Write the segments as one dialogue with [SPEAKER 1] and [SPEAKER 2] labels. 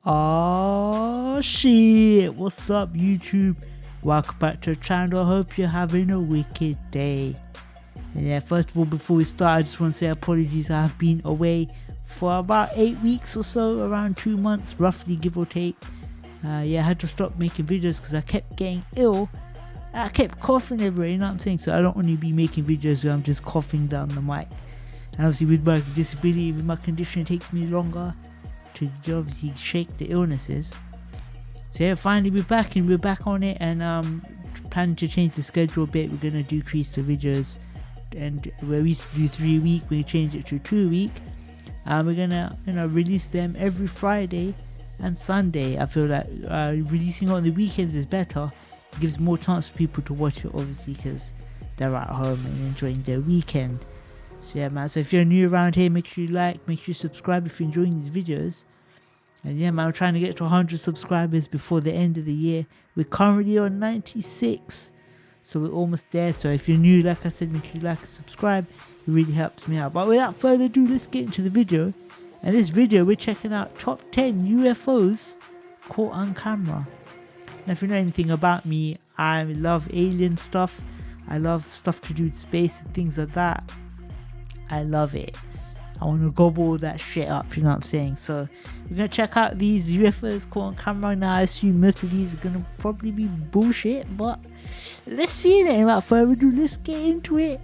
[SPEAKER 1] Oh shit, what's up YouTube? Welcome back to the channel. I hope you're having a wicked day. And yeah, first of all, before we start, I just want to say apologies. I have been away for about 8 weeks or so, around 2 months roughly, give or take. Yeah, I had to stop making videos because I kept getting ill. I kept coughing everywhere, you know what I'm saying? So I don't want to be making videos where I'm just coughing down the mic. And obviously with my disability, with my condition, it takes me longer to obviously shake the illnesses. So yeah, finally we're back and we're back on it, and planning to change the schedule a bit. We're gonna decrease the videos, and where we used to do 3 a week, we change it to 2 a week. We're gonna release them every Friday and Sunday. I feel like releasing on the weekends is better. It gives more chance for people to watch it, obviously, because they're at home and enjoying their weekend. So yeah, man, so if you're new around here, make sure you like, make sure you subscribe if you're enjoying these videos. And yeah, man, we're trying to get to 100 subscribers before the end of the year. We're currently on 96, so we're almost there. So if you're new, like I said, make sure you like and subscribe. It really helps me out. But without further ado, let's get into the video. And this video, we're checking out top 10 UFOs caught on camera. Now, if you know anything about me, I love alien stuff. I love stuff to do with space and things like that. I love it. I want to gobble all that shit up, you know what I'm saying? So we're going to check out these UFOs caught on camera. Now I assume most of these are going to probably be bullshit, but let's see it. Without further ado, let's get into it.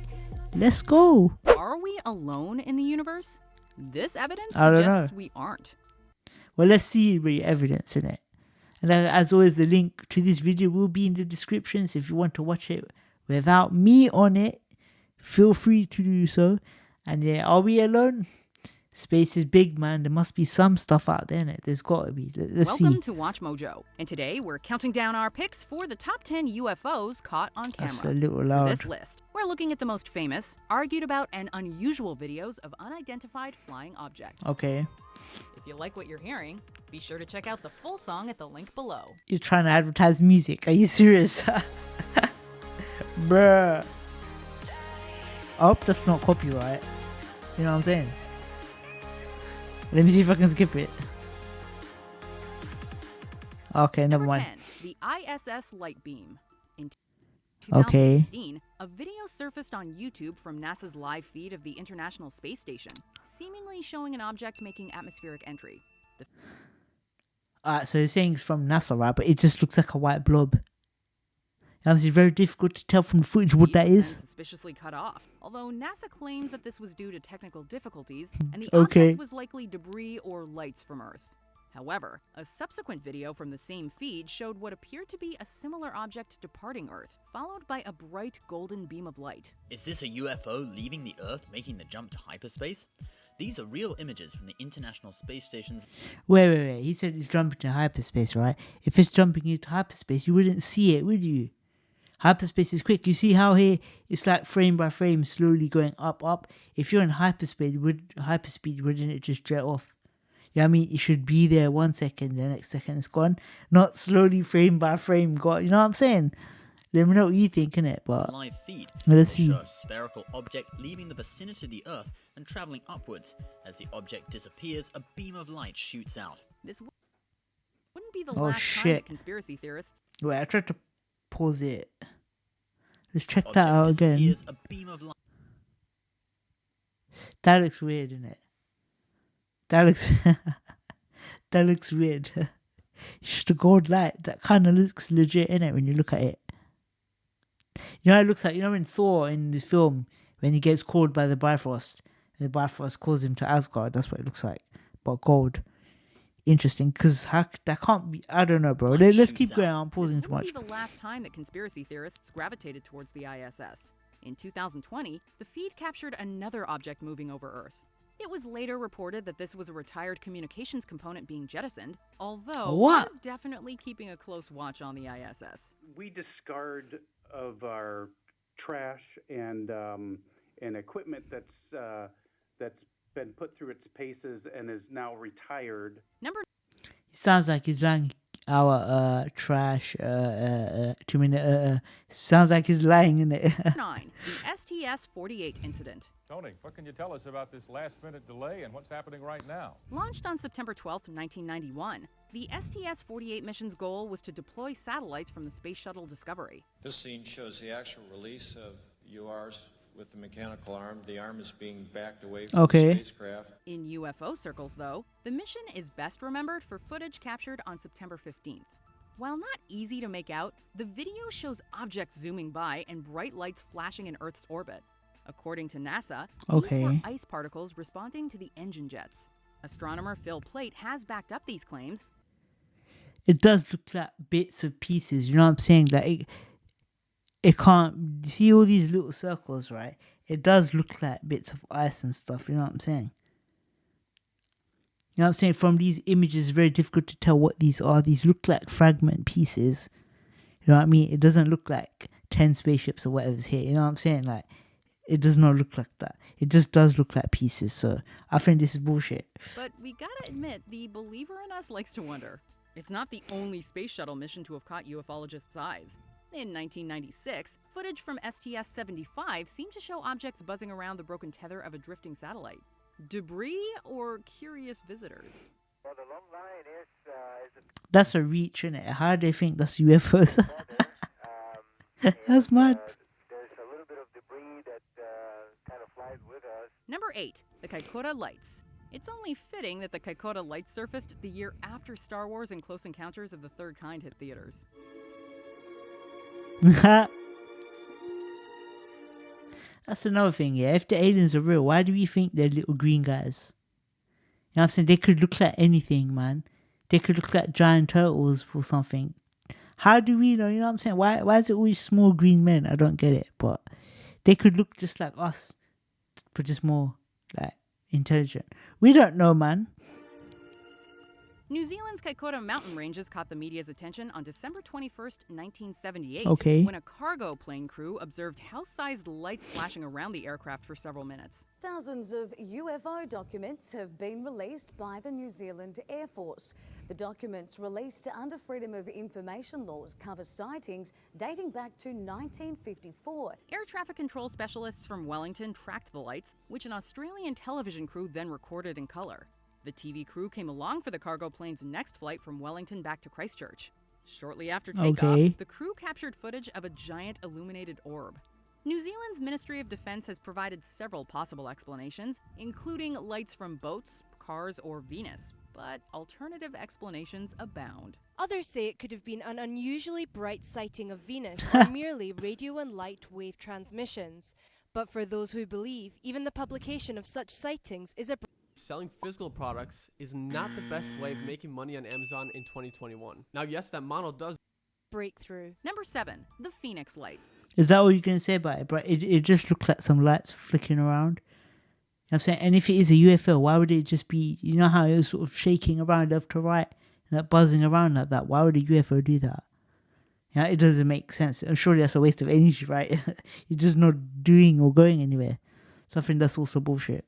[SPEAKER 1] Let's go.
[SPEAKER 2] Are we alone in the universe? This evidence suggests we aren't.
[SPEAKER 1] Well, let's see the evidence in it. And as always, the link to this video will be in the description. So if you want to watch it without me on it, feel free to do so. And yeah, are we alone? Space is big, man. There must be some stuff out there in it. There's got to be. Let's see.
[SPEAKER 2] Welcome to Watch Mojo. And today we're counting down our picks for the top 10 UFOs caught on camera.
[SPEAKER 1] That's a little loud.
[SPEAKER 2] For this list, we're looking at the most famous, argued about, and unusual videos of unidentified flying objects.
[SPEAKER 1] Okay.
[SPEAKER 2] If you like what you're hearing, be sure to check out the full song at the link below.
[SPEAKER 1] You're trying to advertise music. Are you serious? Bruh. I hope that's not copyright. You know what I'm saying? Let me see if I can skip it. Okay, never mind.
[SPEAKER 2] 10, the ISS light beam. In 2016, a video surfaced on YouTube from NASA's live feed of the International Space Station, seemingly showing an object making atmospheric entry.
[SPEAKER 1] So they're saying it's from NASA, right? But it just looks like a white blob. It's very difficult to tell from the footage what that is.
[SPEAKER 2] Suspiciously cut off, although NASA claims that this was due to technical difficulties and the object was likely debris or lights from Earth. However, a subsequent video from the same feed showed what appeared to be a similar object departing Earth, followed by a bright golden beam of light.
[SPEAKER 3] Is this a UFO leaving the Earth, making the jump to hyperspace? These are real images from the International Space Station's...
[SPEAKER 1] Wait. He said it's jumping to hyperspace, right? If it's jumping into hyperspace, you wouldn't see it, would you? Hyperspace is quick. You see how here it's like frame by frame, slowly going up. If you're in hyperspeed, wouldn't it just jet off? Yeah, I mean, it should be there 1 second, the next second it's gone. Not slowly frame by frame gone. You know what I'm saying? Let me know what you think, innit? But
[SPEAKER 3] live feed.
[SPEAKER 1] Let's see.
[SPEAKER 3] Show a spherical object leaving the vicinity of the Earth and traveling upwards. As the object disappears, a beam of light shoots out.
[SPEAKER 2] This wouldn't be the last time that conspiracy theorists...
[SPEAKER 1] Wait, I tried to pause it. Let's check that out again.
[SPEAKER 3] A beam of light.
[SPEAKER 1] That looks weird, isn't it? That looks weird. It's just a gold light. That kind of looks legit, innit, when you look at it. You know, it looks like, you know, in Thor in this film, when he gets called by the Bifrost, and the Bifrost calls him to Asgard. That's what it looks like, but gold. Interesting, because that can't be. I don't know, bro. Let's keep going. I'm pausing too much.
[SPEAKER 2] This wouldn't be the last time that conspiracy theorists gravitated towards the ISS. In 2020, the feed captured another object moving over Earth. It was later reported that this was a retired communications component being jettisoned, although we're definitely keeping a close watch on the ISS.
[SPEAKER 4] We discard of our trash and equipment that's been put through its paces and is now retired.
[SPEAKER 1] It sounds like he's lying. our trash 2 minute sounds like he's lying in it.
[SPEAKER 2] 9. The STS-48 Incident.
[SPEAKER 5] Tony, what can you tell us about this last-minute delay and what's happening right now?
[SPEAKER 2] Launched on September 12, 1991, the STS-48 mission's goal was to deploy satellites from the Space Shuttle Discovery.
[SPEAKER 6] This scene shows the actual release of URs with the mechanical arm. The arm is being backed away from the spacecraft.
[SPEAKER 2] In UFO circles, though, the mission is best remembered for footage captured on September 15th. While not easy to make out, the video shows objects zooming by and bright lights flashing in Earth's orbit. According to NASA, these were ice particles responding to the engine jets. Astronomer Phil Plait has backed up these claims.
[SPEAKER 1] It does look like bits of pieces, you know what I'm saying? Like it can't, you see all these little circles, right? It does look like bits of ice and stuff, you know what I'm saying? You know what I'm saying? From these images, it's very difficult to tell what these are. These look like fragment pieces. You know what I mean? It doesn't look like 10 spaceships or whatever's here. You know what I'm saying? Like, it does not look like that. It just does look like pieces. So I think this is bullshit.
[SPEAKER 2] But we gotta admit, the believer in us likes to wonder. It's not the only space shuttle mission to have caught ufologists' eyes. In 1996, footage from STS-75 seemed to show objects buzzing around the broken tether of a drifting satellite. Debris or curious visitors?
[SPEAKER 7] Well, the long line is
[SPEAKER 1] that's a reach, innit? How do they think that's UFOs? That's mad.
[SPEAKER 7] There's a little bit of debris that kind of flies with us.
[SPEAKER 2] Number 8, the Kaikoura Lights. It's only fitting that the Kaikoura Lights surfaced the year after Star Wars and Close Encounters of the Third Kind hit theaters.
[SPEAKER 1] That's another thing, yeah. If the aliens are real, why do we think they're little green guys? You know what I'm saying? They could look like anything, man. They could look like giant turtles or something. How do we know? You know what I'm saying? Why is it always small green men? I don't get it. But they could look just like us, but just more like intelligent. We don't know, man.
[SPEAKER 2] New Zealand's Kaikoura mountain ranges caught the media's attention on December 21st, 1978, when a cargo plane crew observed house-sized lights flashing around the aircraft for several minutes.
[SPEAKER 8] Thousands of UFO documents have been released by the New Zealand Air Force. The documents released under Freedom of Information laws cover sightings dating back to 1954.
[SPEAKER 2] Air traffic control specialists from Wellington tracked the lights, which an Australian television crew then recorded in color. The TV crew came along for the cargo plane's next flight from Wellington back to Christchurch. Shortly after takeoff, the crew captured footage of a giant illuminated orb. New Zealand's Ministry of Defense has provided several possible explanations, including lights from boats, cars, or Venus, but alternative explanations abound.
[SPEAKER 9] Others say it could have been an unusually bright sighting of Venus or merely radio and light wave transmissions. But for those who believe, even the publication of such sightings is a
[SPEAKER 10] selling physical products is not the best way of making money on Amazon in 2021. Now, yes, that model does
[SPEAKER 9] breakthrough.
[SPEAKER 2] Number 7, the Phoenix Lights.
[SPEAKER 1] Is that all you can say about it? But it just looked like some lights flicking around. You know what I'm saying? And if it is a UFO, why would it just be, you know how it was sort of shaking around left to right and that buzzing around like that? Why would a UFO do that? Yeah, it doesn't make sense. And surely that's a waste of energy, right? You're just not doing or going anywhere. So I think that's also bullshit.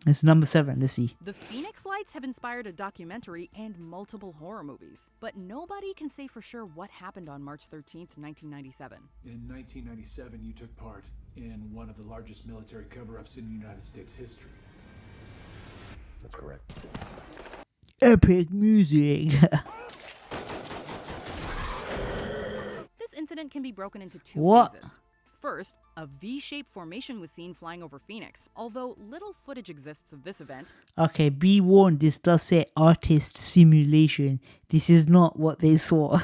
[SPEAKER 1] It's number 7, let's see.
[SPEAKER 2] The Phoenix Lights have inspired a documentary and multiple horror movies, but nobody can say for sure what happened on March 13th, 1997.
[SPEAKER 11] In 1997, you took part in one of the largest military cover-ups in United States history.
[SPEAKER 12] That's correct.
[SPEAKER 1] Epic music.
[SPEAKER 2] This incident can be broken into 2 phases. First, a V-shaped formation was seen flying over Phoenix, although little footage exists of this event.
[SPEAKER 1] Okay, be warned, this does say artist simulation. This is not what they saw.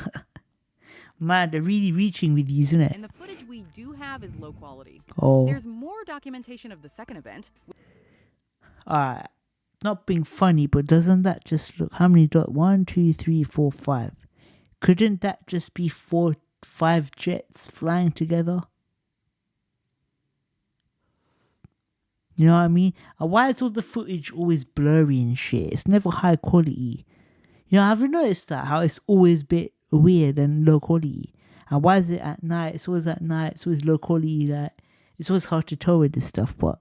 [SPEAKER 1] Man, they're really reaching with these, isn't it?
[SPEAKER 2] And the footage we do have is low quality.
[SPEAKER 1] Oh.
[SPEAKER 2] There's more documentation of the second event.
[SPEAKER 1] Alright, not being funny, but doesn't that just look, how many dots? 1, 2, 3, 4, 5. Couldn't that just be 5 jets flying together? You know what I mean? And why is all the footage always blurry and shit? It's never high quality. You know, have you noticed that? How it's always a bit weird and low quality? And why is it at night? It's always at night. It's always low quality. Like, it's always hard to tell with this stuff, but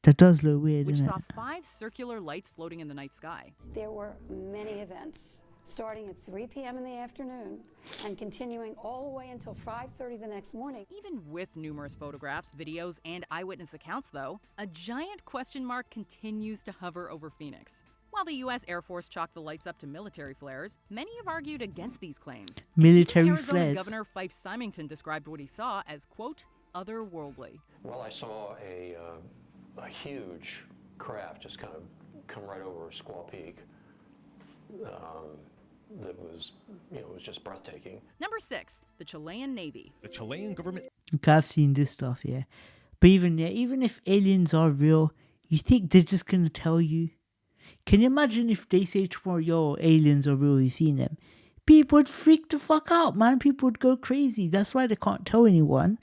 [SPEAKER 1] that does look weird,
[SPEAKER 2] which
[SPEAKER 1] doesn't
[SPEAKER 2] saw
[SPEAKER 1] it?
[SPEAKER 2] 5 circular lights floating in the night sky.
[SPEAKER 13] There were many events starting at 3 p.m. in the afternoon and continuing all the way until 5:30 the next morning.
[SPEAKER 2] Even with numerous photographs, videos, and eyewitness accounts, though, a giant question mark continues to hover over Phoenix. While the U.S. Air Force chalked the lights up to military flares, many have argued against these claims.
[SPEAKER 1] Military
[SPEAKER 2] Arizona
[SPEAKER 1] flares.
[SPEAKER 2] Governor Fife Symington described what he saw as, quote, otherworldly.
[SPEAKER 12] Well, I saw a huge craft just kind of come right over Squaw Peak. That was, it was just breathtaking.
[SPEAKER 2] Number 6, the Chilean Navy.
[SPEAKER 5] The Chilean government.
[SPEAKER 1] Okay, I've seen this stuff, yeah. But even if aliens are real, you think they're just gonna tell you? Can you imagine if they say tomorrow, yo, aliens are real, you've seen them? People would freak the fuck out, man. People would go crazy. That's why they can't tell anyone.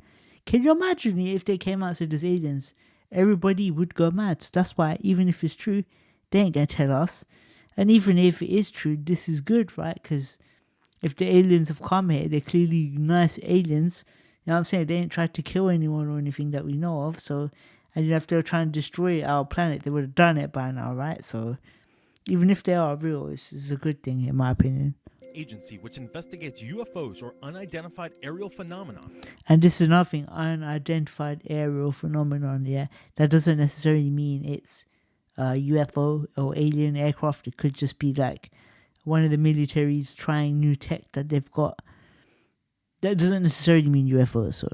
[SPEAKER 1] Can you imagine if they came out and said there's aliens? Everybody would go mad. So that's why, even if it's true, they ain't gonna tell us. And even if it is true, this is good, right? Because if the aliens have come here, they're clearly nice aliens. You know what I'm saying? They ain't tried to kill anyone or anything that we know of. So, and if they were trying to destroy our planet, they would have done it by now, right? So, even if they are real, it's a good thing, in my opinion.
[SPEAKER 5] Agency which investigates UFOs or unidentified aerial phenomenon.
[SPEAKER 1] And this is nothing, unidentified aerial phenomenon, yeah. That doesn't necessarily mean it's UFO or alien aircraft. It could just be like one of the militaries trying new tech that they've got. That doesn't necessarily mean UFOs. So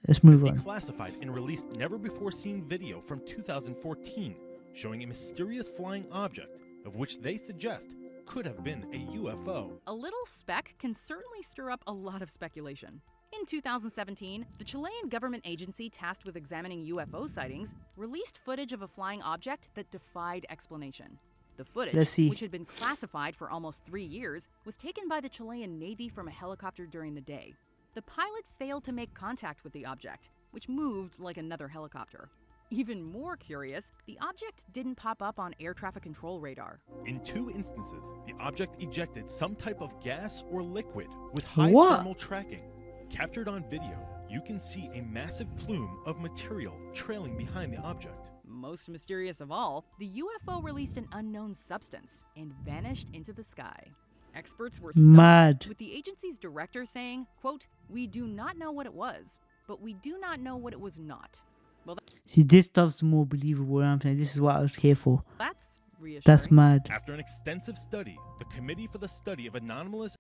[SPEAKER 1] let's move on.
[SPEAKER 5] Declassified and released never-before-seen video from 2014 showing a mysterious flying object of which they suggest could have been a UFO.
[SPEAKER 2] A little speck can certainly stir up a lot of speculation. In 2017, the Chilean government agency tasked with examining UFO sightings released footage of a flying object that defied explanation. The footage, which had been classified for almost 3 years, was taken by the Chilean Navy from a helicopter during the day. The pilot failed to make contact with the object, which moved like another helicopter. Even more curious, the object didn't pop up on air traffic control radar.
[SPEAKER 5] In 2 instances, the object ejected some type of gas or liquid with high thermal tracking. Captured on video, you can see a massive plume of material trailing behind the object.
[SPEAKER 2] Most mysterious of all, the UFO released an unknown substance and vanished into the sky. Experts were stumped, with the agency's director saying, quote, "We do not know what it was, but we do not know what it was not." Well,
[SPEAKER 1] see, this stuff's more believable. I'm saying this is what I was here for.
[SPEAKER 2] That's reassuring.
[SPEAKER 1] That's mad.
[SPEAKER 5] After an extensive study, the Committee for the Study of Anomalous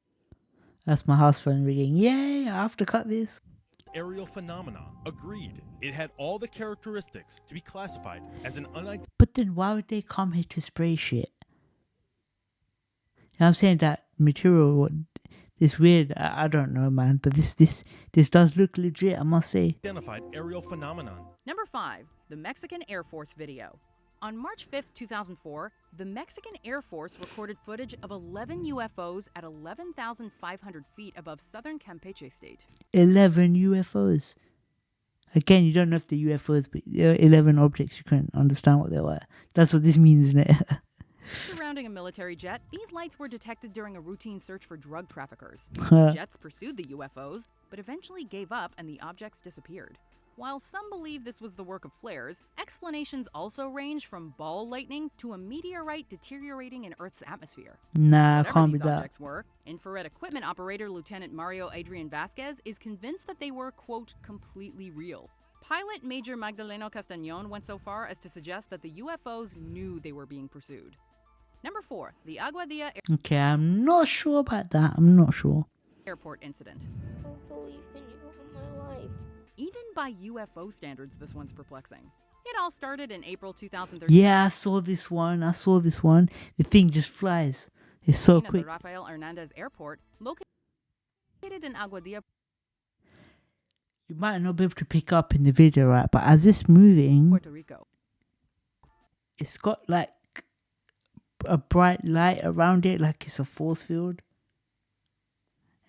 [SPEAKER 1] That's my house phone ringing. Yay! I have to cut this.
[SPEAKER 5] Aerial phenomena agreed it had all the characteristics to be classified as an unidentified.
[SPEAKER 1] But then why would they come here to spray shit? You know, I'm saying that material is weird. I don't know, man. But this does look legit, I must say.
[SPEAKER 5] Identified aerial phenomenon.
[SPEAKER 2] Number 5, the Mexican Air Force video. On March 5th, 2004, the Mexican Air Force recorded footage of 11 UFOs at 11,500 feet above southern Campeche state.
[SPEAKER 1] 11 UFOs. Again, you don't know if they're UFOs, but 11 objects, you couldn't understand what they were. That's what this means, isn't it?
[SPEAKER 2] Surrounding a military jet, these lights were detected during a routine search for drug traffickers. Jets pursued the UFOs, but eventually gave up and the objects disappeared. While some believe this was the work of flares, explanations also range from ball lightning to a meteorite deteriorating in Earth's atmosphere.
[SPEAKER 1] Nah,
[SPEAKER 2] Whatever
[SPEAKER 1] can't be
[SPEAKER 2] these
[SPEAKER 1] that.
[SPEAKER 2] objects were, infrared equipment operator Lieutenant Mario Adrian Vasquez is convinced that they were, quote, completely real. Pilot Major Magdaleno Castañón went so far as to suggest that the UFOs knew they were being pursued. Number 4, the Aguadilla
[SPEAKER 1] Okay, I'm not sure about that. I'm not sure.
[SPEAKER 2] Airport Incident.
[SPEAKER 14] I don't believe in you in my life.
[SPEAKER 2] Even by UFO standards, this one's perplexing. It all started in April 2013.
[SPEAKER 1] Yeah, I saw this one. The thing just flies. It's so
[SPEAKER 2] at
[SPEAKER 1] quick.
[SPEAKER 2] the Rafael Hernandez Airport, located in Aguadilla.
[SPEAKER 1] You might not be able to pick up in the video, right? But as it's moving,
[SPEAKER 2] Puerto Rico.
[SPEAKER 1] It's got like a bright light around it, like it's a force field.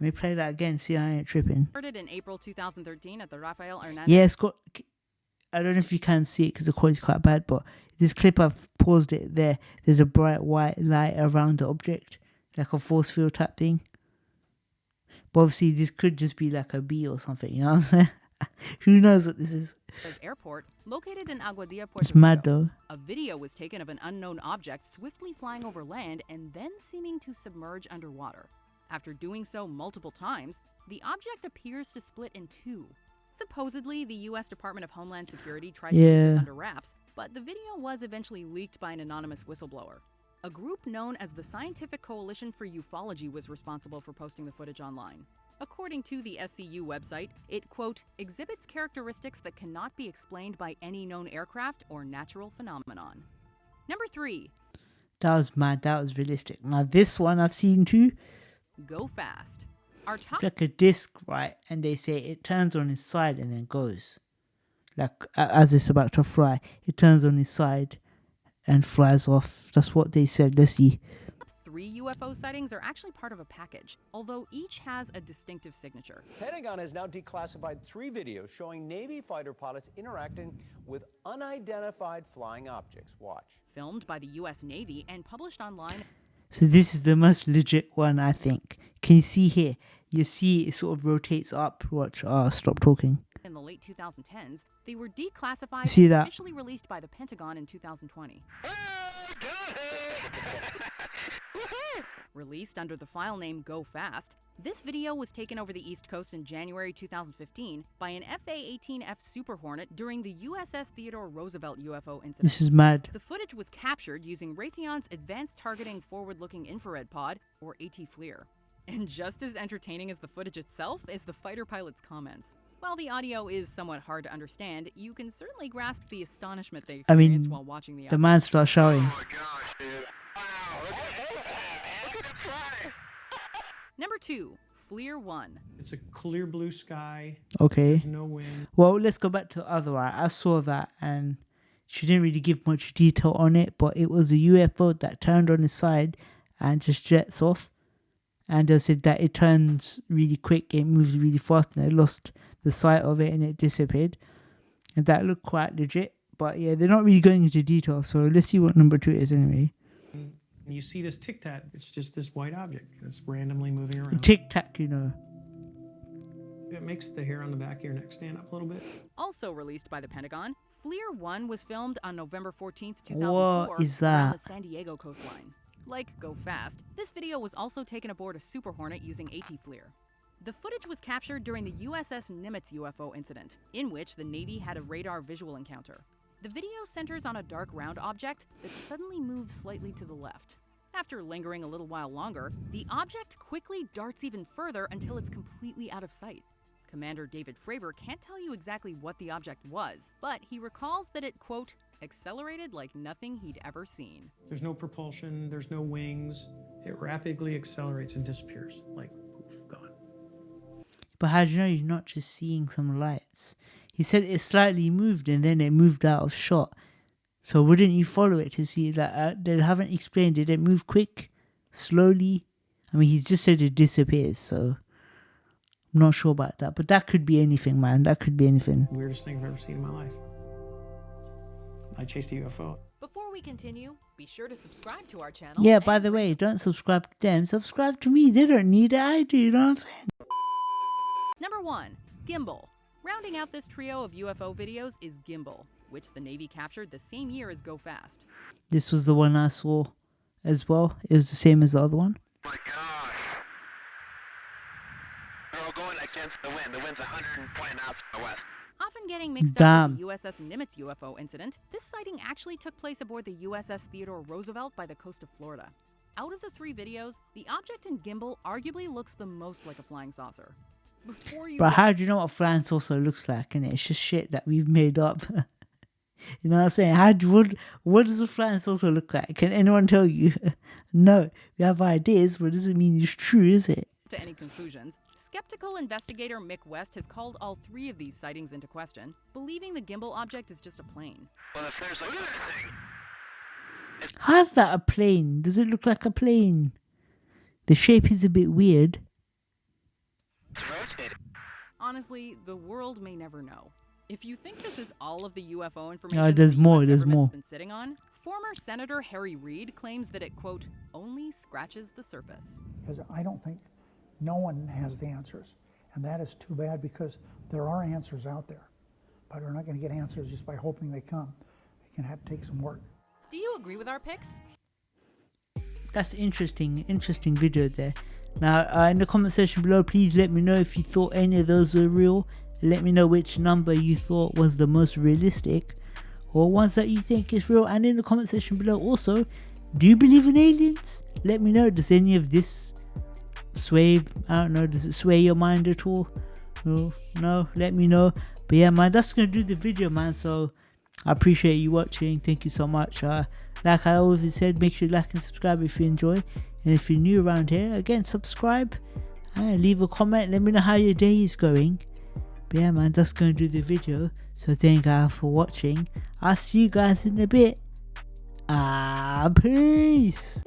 [SPEAKER 1] Let me play that again, see I ain't tripping.
[SPEAKER 2] Started in April 2013 at the Rafael Hernandez.
[SPEAKER 1] Yeah, it's got... I don't know if you can see it because the quality's quite bad, but this clip, I've paused it there. There's a bright white light around the object, like a force field type thing. But obviously, this could just be like a bee or something, you know what I'm saying? Who knows what this is?
[SPEAKER 2] Airport, located in Aguadilla, Puerto
[SPEAKER 1] It's mad
[SPEAKER 2] Rico.
[SPEAKER 1] though.
[SPEAKER 2] A video was taken of an unknown object swiftly flying over land and then seeming to submerge underwater. After doing so multiple times, the object appears to split in two. Supposedly, the U.S. Department of Homeland Security tried to keep this under wraps, but the video was eventually leaked by an anonymous whistleblower. A group known as the Scientific Coalition for Ufology was responsible for posting the footage online. According to the SCU website, it, quote, exhibits characteristics that cannot be explained by any known aircraft or natural phenomenon. Number 3.
[SPEAKER 1] That was mad. That was realistic. Now this one I've seen too.
[SPEAKER 2] Go fast.
[SPEAKER 1] It's like a disc, right? And they say it turns on its side and then goes. Like as it's about to fly, it turns on its side and flies off. That's what they said. Let's see.
[SPEAKER 2] 3 UFO sightings are actually part of a package, although each has a distinctive signature.
[SPEAKER 15] Pentagon has now declassified 3 videos showing Navy fighter pilots interacting with unidentified flying objects. Watch.
[SPEAKER 2] Filmed by the U.S. Navy and published online.
[SPEAKER 1] So this is the most legit one, I think. Can you see here? You see it sort of rotates up. Watch. Stop talking.
[SPEAKER 2] In the late 2010s, they were declassified
[SPEAKER 1] See
[SPEAKER 2] and
[SPEAKER 1] that?
[SPEAKER 2] officially released by the Pentagon in 2020. Released under the file name Go Fast, this video was taken over the East Coast in January 2015 by an FA-18F Super Hornet during the USS Theodore Roosevelt UFO incident.
[SPEAKER 1] This is mad.
[SPEAKER 2] The footage was captured using Raytheon's Advanced Targeting Forward-Looking Infrared Pod, or AT-FLIR. And just as entertaining as the footage itself is the fighter pilot's comments. While the audio is somewhat hard to understand, you can certainly grasp the astonishment they experienced while watching the
[SPEAKER 1] man starts shouting.
[SPEAKER 2] Number 2, FLIR 1.
[SPEAKER 16] It's a clear blue sky.
[SPEAKER 1] Okay.
[SPEAKER 16] There's no wind.
[SPEAKER 1] Well, let's go back to the other one. I saw that and she didn't really give much detail on it, but it was a UFO that turned on its side and just jets off. And they said that it turns really quick, it moves really fast, and they lost the sight of it and it disappeared. And that looked quite legit. But yeah, they're not really going into detail, so let's see what number 2 is anyway.
[SPEAKER 16] And you see this tic-tac, it's just this white object that's randomly moving around.
[SPEAKER 1] Tic-tac, you know.
[SPEAKER 16] It makes the hair on the back of your neck stand up a little bit.
[SPEAKER 2] Also released by the Pentagon, FLIR 1 was filmed on November 14th, 2004
[SPEAKER 1] What is
[SPEAKER 2] around
[SPEAKER 1] that?
[SPEAKER 2] the San Diego coastline. Like Go Fast, this video was also taken aboard a Super Hornet using AT-FLIR. The footage was captured during the USS Nimitz UFO incident, in which the Navy had a radar visual encounter. The video centers on a dark round object that suddenly moves slightly to the left. After lingering a little while longer, the object quickly darts even further until it's completely out of sight. Commander David Fravor can't tell you exactly what the object was, but he recalls that it, quote, accelerated like nothing he'd ever seen.
[SPEAKER 16] There's no propulsion, there's no wings. It rapidly accelerates and disappears, like poof, gone.
[SPEAKER 1] But how do you know you're not just seeing some lights? He said it slightly moved and then it moved out of shot. So wouldn't you follow it to see that? They haven't explained, did it move quick, slowly? I mean, he's just said it disappears, so I'm not sure about that. But that could be anything, man. That could be anything.
[SPEAKER 16] Weirdest thing I've ever seen in my life. I chased a UFO.
[SPEAKER 2] Before we continue, be sure to subscribe to our channel.
[SPEAKER 1] Yeah, by the way, don't subscribe to them. Subscribe to me. They don't need it. I do, you know what I'm saying?
[SPEAKER 2] Number 1, Gimbal. Rounding out this trio of UFO videos is Gimbal, which the Navy captured the same year as Go Fast.
[SPEAKER 1] This was the one I saw as well. It was the same as the other one.
[SPEAKER 17] My gosh. They're all going against the wind. The wind's 120 knots from the west.
[SPEAKER 2] Often getting mixed up with the USS Nimitz UFO incident, this sighting actually took place aboard the USS Theodore Roosevelt by the coast of Florida. Out of the 3 videos, the object in Gimbal arguably looks the most like a flying saucer.
[SPEAKER 1] But how do you know what flying saucer looks like? And it's just shit that we've made up. You know what I'm saying? What does a flying saucer look like? Can anyone tell you? No, we have ideas, but it doesn't mean it's true, is it?
[SPEAKER 2] To any conclusions, skeptical investigator Mick West has called all 3 of these sightings into question, believing the gimbal object is just a plane.
[SPEAKER 17] Well, if there's like anything,
[SPEAKER 1] How's that a plane? Does it look like a plane? The shape is a bit weird.
[SPEAKER 2] Honestly, the world may never know. If you think this is all of the UFO information
[SPEAKER 1] there's
[SPEAKER 2] the
[SPEAKER 1] more,
[SPEAKER 2] US
[SPEAKER 1] there's
[SPEAKER 2] government's
[SPEAKER 1] more.
[SPEAKER 2] been sitting on, former Senator Harry Reid claims that it, quote, only scratches the surface.
[SPEAKER 18] Because I don't think no one has the answers. And that is too bad because there are answers out there. But we're not going to get answers just by hoping they come. It can have to take some work.
[SPEAKER 2] Do you agree with our picks?
[SPEAKER 1] That's interesting video there. Now, in the comment section below, please let me know if you thought any of those were real. Let me know which number you thought was the most realistic, or ones that you think is real. And in the comment section below also, do you believe in aliens? Let me know. Does any of this sway, I don't know, does it sway your mind at all? No, let me know. But yeah, man, that's gonna do the video, man. So I appreciate you watching. Thank you so much. Like I always said, make sure you like and subscribe if you enjoy. And if you're new around here, again, subscribe and leave a comment. Let me know how your day is going. But yeah, man, that's going to do the video. So thank you guys for watching. I'll see you guys in a bit. Peace.